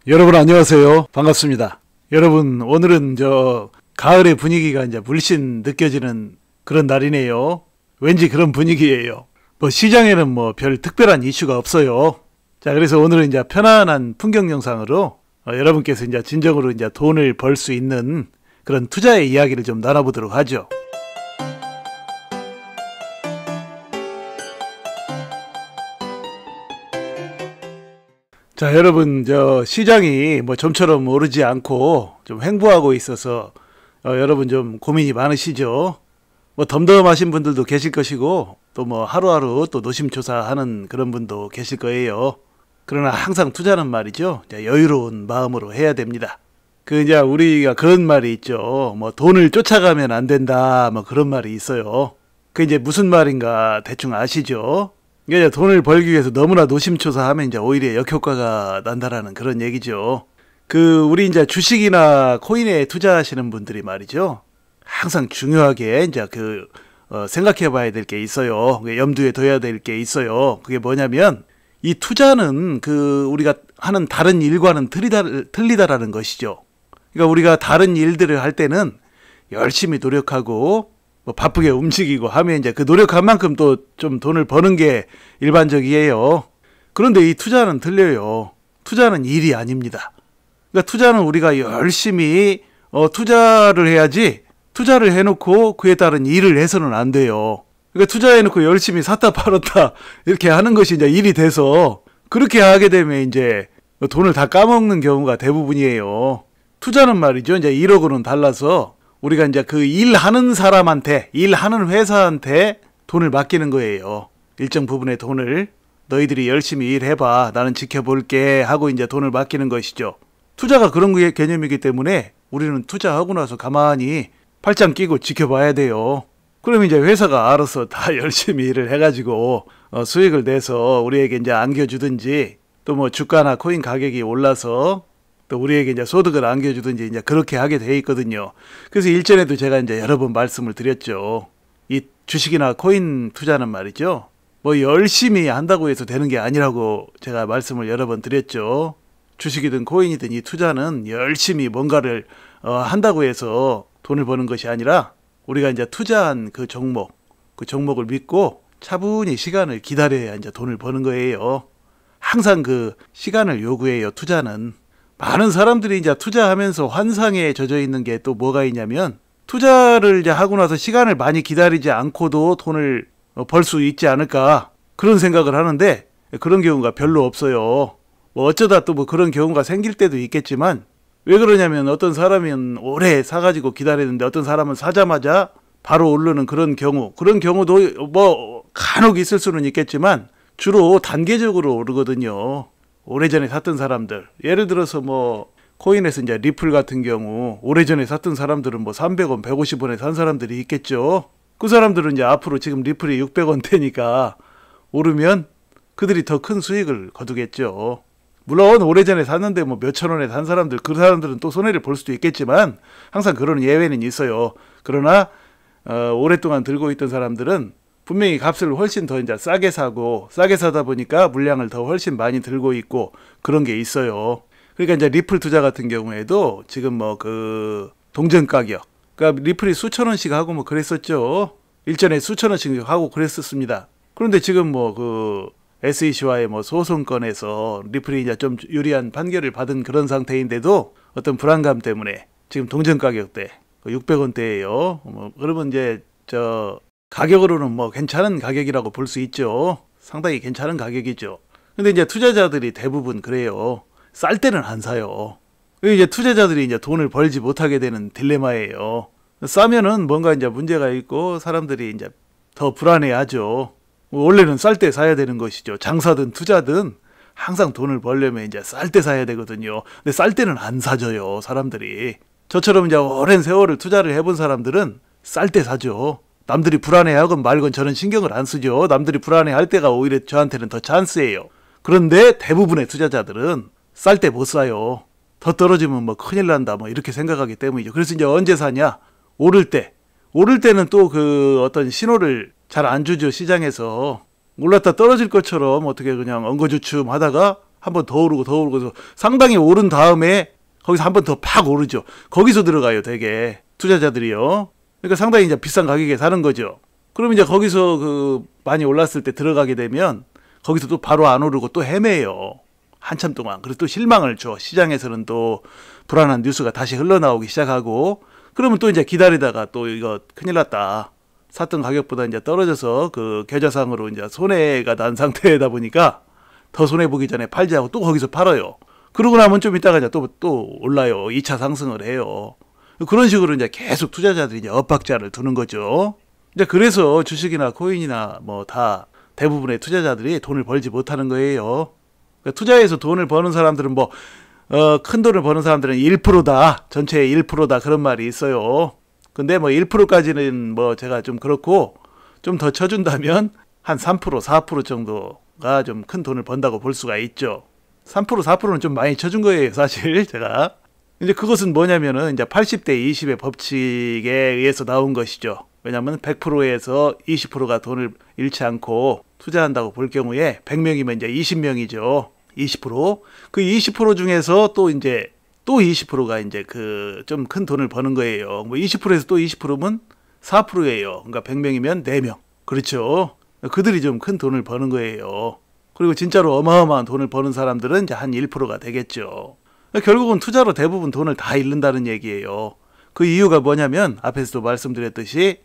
여러분 안녕하세요. 반갑습니다. 여러분 오늘은 가을의 분위기가 이제 물씬 느껴지는 그런 날이네요. 왠지 그런 분위기예요. 시장에는 별 특별한 이슈가 없어요. 자, 그래서 오늘은 이제 편안한 풍경 영상으로 여러분께서 이제 진정으로 이제 돈을 벌 수 있는 그런 투자의 이야기를 좀 나눠보도록 하죠. 자, 여러분 시장이 좀처럼 오르지 않고 좀 횡보하고 있어서 여러분 좀 고민이 많으시죠. 덤덤하신 분들도 계실 것이고 또 하루하루 또 노심초사하는 그런 분도 계실 거예요. 그러나 항상 투자는 말이죠, 여유로운 마음으로 해야 됩니다. 이제 우리가 그런 말이 있죠. 돈을 쫓아가면 안 된다, 그런 말이 있어요. 이제 무슨 말인가 대충 아시죠? 이게 돈을 벌기 위해서 너무나 노심초사하면 이제 오히려 역효과가 난다라는 그런 얘기죠. 우리 이제 주식이나 코인에 투자하시는 분들이 말이죠, 항상 중요하게 이제 생각해 봐야 될 게 있어요. 염두에 둬야 될 게 있어요. 그게 뭐냐면, 이 투자는 우리가 하는 다른 일과는 틀리다라는 것이죠. 그러니까 우리가 다른 일들을 할 때는 열심히 노력하고 바쁘게 움직이고 하면 이제 그 노력한 만큼 또 좀 돈을 버는 게 일반적이에요. 그런데 이 투자는 틀려요. 투자는 일이 아닙니다. 그러니까 투자는 우리가 열심히 투자를 해야지, 투자를 해놓고 그에 따른 일을 해서는 안 돼요. 그러니까 투자해놓고 열심히 샀다 팔았다 이렇게 하는 것이 이제 일이 돼서, 그렇게 하게 되면 이제 돈을 다 까먹는 경우가 대부분이에요. 투자는 말이죠, 이제 일하고는 달라서 우리가 이제 일하는 사람한테, 일하는 회사한테 돈을 맡기는 거예요. 일정 부분의 돈을 너희들이 열심히 일해봐, 나는 지켜볼게 하고 이제 돈을 맡기는 것이죠. 투자가 그런 개념이기 때문에 우리는 투자하고 나서 가만히 팔짱 끼고 지켜봐야 돼요. 그러면 이제 회사가 알아서 다 열심히 일을 해가지고 수익을 내서 우리에게 이제 안겨주든지, 또 주가나 코인 가격이 올라서 또 우리에게 이제 소득을 안겨주든지 이제 그렇게 하게 돼 있거든요. 그래서 일전에도 제가 이제 여러 번 말씀을 드렸죠. 이 주식이나 코인 투자는 말이죠, 열심히 한다고 해서 되는 게 아니라고 제가 말씀을 여러 번 드렸죠. 주식이든 코인이든 이 투자는 열심히 뭔가를 한다고 해서 돈을 버는 것이 아니라, 우리가 이제 투자한 그 종목을 믿고 차분히 시간을 기다려야 이제 돈을 버는 거예요. 항상 시간을 요구해요, 투자는. 많은 사람들이 이제 투자하면서 환상에 젖어 있는 게 또 뭐가 있냐면, 투자를 이제 하고 나서 시간을 많이 기다리지 않고도 돈을 벌 수 있지 않을까, 그런 생각을 하는데, 그런 경우가 별로 없어요. 어쩌다 또 그런 경우가 생길 때도 있겠지만, 왜 그러냐면 어떤 사람은 오래 사가지고 기다리는데 어떤 사람은 사자마자 바로 오르는 그런 경우도 간혹 있을 수는 있겠지만 주로 단계적으로 오르거든요. 오래전에 샀던 사람들, 예를 들어서 코인에서 이제 리플 같은 경우 오래전에 샀던 사람들은 300원, 150원에 산 사람들이 있겠죠. 그 사람들은 이제 앞으로 지금 리플이 600원대니까 오르면 그들이 더 큰 수익을 거두겠죠. 물론 오래전에 샀는데 몇천 원에 산 사람들, 그 사람들은 또 손해를 볼 수도 있겠지만 항상 그런 예외는 있어요. 그러나 오랫동안 들고 있던 사람들은 분명히 값을 훨씬 더 이제 싸게 사다 보니까 물량을 더 훨씬 많이 들고 있고 그런 게 있어요. 그러니까 이제 리플 투자 같은 경우에도 지금 동전 가격, 그러니까 리플이 수천 원씩 하고 그랬었죠. 일전에 수천 원씩 하고 그랬었습니다. 그런데 지금 SEC와의 소송건에서 리플이 이제 좀 유리한 판결을 받은 그런 상태인데도 어떤 불안감 때문에 지금 동전 가격대 600원대예요. 그러면 이제 가격으로는 괜찮은 가격이라고 볼 수 있죠. 상당히 괜찮은 가격이죠. 근데 이제 투자자들이 대부분 그래요. 쌀 때는 안 사요. 이제 투자자들이 이제 돈을 벌지 못하게 되는 딜레마예요. 싸면은 뭔가 이제 문제가 있고 사람들이 이제 더 불안해하죠. 원래는 쌀 때 사야 되는 것이죠. 장사든 투자든 항상 돈을 벌려면 이제 쌀 때 사야 되거든요. 근데 쌀 때는 안 사줘요, 사람들이. 저처럼 이제 오랜 세월을 투자를 해본 사람들은 쌀 때 사죠. 남들이 불안해하건 말건 저는 신경을 안 쓰죠. 남들이 불안해할 때가 오히려 저한테는 더 찬스예요. 그런데 대부분의 투자자들은 쌀 때 못 사요. 더 떨어지면 큰일 난다 이렇게 생각하기 때문이죠. 그래서 이제 언제 사냐? 오를 때는 또 어떤 신호를 잘 안 주죠. 시장에서 올랐다 떨어질 것처럼 어떻게 그냥 엉거주춤 하다가 한 번 더 오르고 더 오르고 상당히 오른 다음에 거기서 한 번 더 팍 오르죠. 거기서 들어가요, 되게 투자자들이요. 그러니까 상당히 이제 비싼 가격에 사는 거죠. 그럼 이제 거기서 그 많이 올랐을 때 들어가게 되면 거기서 또 바로 안 오르고 또 헤매요. 한참 동안. 그래서 또 실망을 줘. 시장에서는 또 불안한 뉴스가 다시 흘러나오기 시작하고, 그러면 또 이제 기다리다가 또 이거 큰일 났다. 샀던 가격보다 이제 떨어져서 그 계좌상으로 이제 손해가 난 상태다 보니까 더 손해 보기 전에 팔지 하고 또 거기서 팔아요. 그러고 나면 좀 이따가 이제 또 올라요. 2차 상승을 해요. 그런 식으로 이제 계속 투자자들이 이제 엇박자를 두는 거죠. 이제 그래서 주식이나 코인이나 뭐 다 대부분의 투자자들이 돈을 벌지 못하는 거예요. 그러니까 투자해서 돈을 버는 사람들은 뭐 큰 돈을 버는 사람들은 1%다. 전체의 1%다. 그런 말이 있어요. 근데 뭐 1%까지는 뭐 제가 좀 그렇고, 좀 더 쳐준다면 한 3%, 4% 정도가 좀 큰 돈을 번다고 볼 수가 있죠. 3%, 4%는 좀 많이 쳐준 거예요, 사실 제가. 이제 그것은 뭐냐면은 이제 80대 20의 법칙에 의해서 나온 것이죠. 왜냐하면 100%에서 20%가 돈을 잃지 않고 투자한다고 볼 경우에 100명이면 이제 20명이죠. 20%. 그 20% 중에서 또 이제 또 20%가 이제 그 좀 큰 돈을 버는 거예요. 뭐 20%에서 또 20%면 4%예요. 그러니까 100명이면 4명. 그렇죠. 그들이 좀 큰 돈을 버는 거예요. 그리고 진짜로 어마어마한 돈을 버는 사람들은 이제 한 1%가 되겠죠. 결국은 투자로 대부분 돈을 다 잃는다는 얘기예요. 그 이유가 뭐냐면 앞에서도 말씀드렸듯이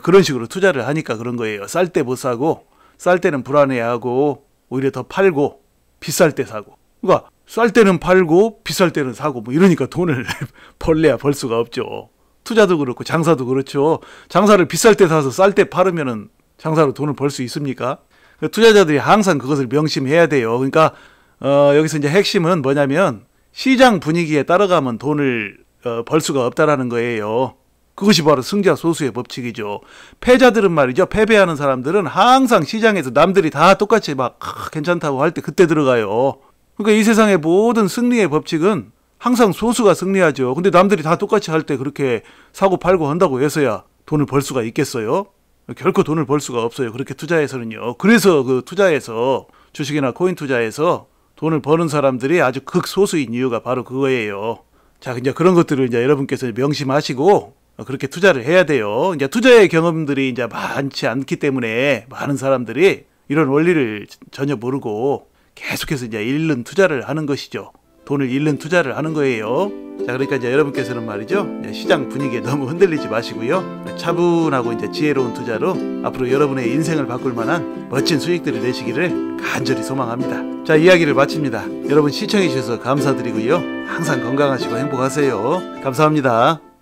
그런 식으로 투자를 하니까 그런 거예요. 쌀 때 못 사고, 쌀 때는 불안해하고 오히려 더 팔고 비쌀 때 사고. 그러니까 쌀 때는 팔고 비쌀 때는 사고 뭐 이러니까 돈을 벌래야 벌 수가 없죠. 투자도 그렇고 장사도 그렇죠. 장사를 비쌀 때 사서 쌀 때 팔으면은 장사로 돈을 벌 수 있습니까? 투자자들이 항상 그것을 명심해야 돼요. 그러니까 여기서 이제 핵심은 뭐냐면 시장 분위기에 따라가면 돈을 벌 수가 없다라는 거예요. 그것이 바로 승자 소수의 법칙이죠. 패자들은 말이죠. 패배하는 사람들은 항상 시장에서 남들이 다 똑같이 막 괜찮다고 할 때 그때 들어가요. 그러니까 이 세상의 모든 승리의 법칙은 항상 소수가 승리하죠. 근데 남들이 다 똑같이 할 때 그렇게 사고 팔고 한다고 해서야 돈을 벌 수가 있겠어요? 결코 돈을 벌 수가 없어요. 그렇게 투자해서는요. 그래서 그 투자에서 주식이나 코인 투자에서 돈을 버는 사람들이 아주 극소수인 이유가 바로 그거예요. 자, 이제 그런 것들을 이제 여러분께서 명심하시고 그렇게 투자를 해야 돼요. 이제 투자의 경험들이 이제 많지 않기 때문에 많은 사람들이 이런 원리를 전혀 모르고 계속해서 이제 잃는 투자를 하는 것이죠. 돈을 잃는 투자를 하는 거예요. 자, 그러니까 이제 여러분께서는 말이죠. 시장 분위기에 너무 흔들리지 마시고요. 차분하고 이제 지혜로운 투자로 앞으로 여러분의 인생을 바꿀 만한 멋진 수익들을 내시기를 간절히 소망합니다. 자, 이야기를 마칩니다. 여러분 시청해 주셔서 감사드리고요. 항상 건강하시고 행복하세요. 감사합니다.